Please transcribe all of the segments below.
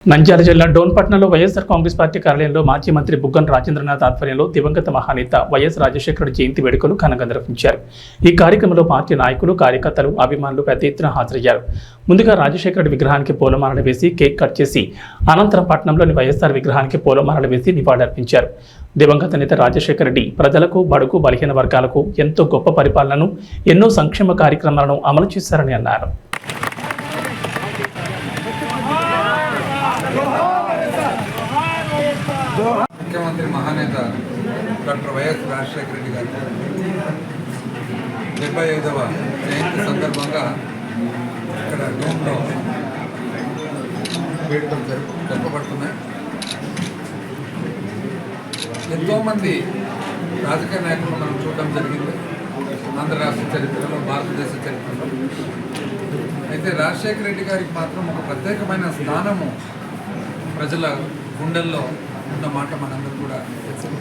నంద్యాల జిల్లా డోన్పట్నంలో వైఎస్ఆర్ కాంగ్రెస్ పార్టీ కార్యాలయంలో మాజీ మంత్రి బుగ్గన రాజేంద్రనాథ్ ఆధ్వర్యంలో దివంగత మహానేత వైఎస్ రాజశేఖర రెడ్డి జయంతి వేడుకలు ఘనంగా నిర్వహించారు. ఈ కార్యక్రమంలో పార్టీ నాయకులు, కార్యకర్తలు, అభిమానులు పెద్ద ఎత్తున హాజరయ్యారు. ముందుగా రాజశేఖర రెడ్డి విగ్రహానికి పూలమాలలు వేసి కేక్ కట్ చేసి అనంతరం పట్నంలోని వైఎస్ఆర్ విగ్రహానికి పూలమాలలు వేసి నివాళులర్పించారు. దివంగత నేత రాజశేఖర రెడ్డి ప్రజలకు, బడుగు, బలహీన వర్గాలకు ఎంతో గొప్ప పరిపాలనను, ఎన్నో సంక్షేమ కార్యక్రమాలను అమలు చేశారని అన్నారు. ముఖ్యమంత్రి మహానేత డాక్టర్ వైఎస్ రాజశేఖర రెడ్డి గారి 75వ జయంతి సందర్భంగా ఇక్కడ డోమ్లో వేడుకలు జరపబడుతున్నాయి. ఎంతోమంది రాజకీయ నాయకులు మనం చూడడం జరిగింది ఆంధ్ర రాష్ట్ర చరిత్రలో, భారతదేశ చరిత్రలో. అయితే రాజశేఖర రెడ్డి గారికి మాత్రం ఒక ప్రత్యేకమైన స్థానము ప్రజల గుండెల్లో ఉన్న మాట మనందరూ కూడా తెలిసింది.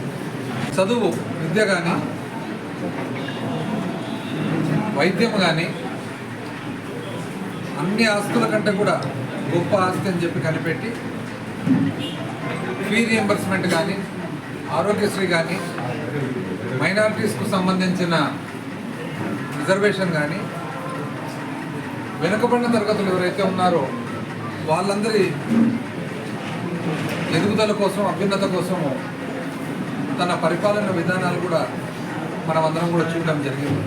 చదువు, విద్య కానీ, వైద్యం కానీ అన్ని ఆస్తుల కంటే కూడా గొప్ప ఆస్తి అని చెప్పి కనిపెట్టి ఫీ రియంబర్స్మెంట్ కానీ, ఆరోగ్యశ్రీ కానీ, మైనారిటీస్కు సంబంధించిన రిజర్వేషన్ కానీ, వెనుకబడిన తరగతులు ఎవరైతే ఉన్నారో వాళ్ళందరి ఎదుగుదల కోసం, అభ్యున్నత కోసము తన పరిపాలన విధానాలు కూడా మనమందరం కూడా చూడడం జరిగింది.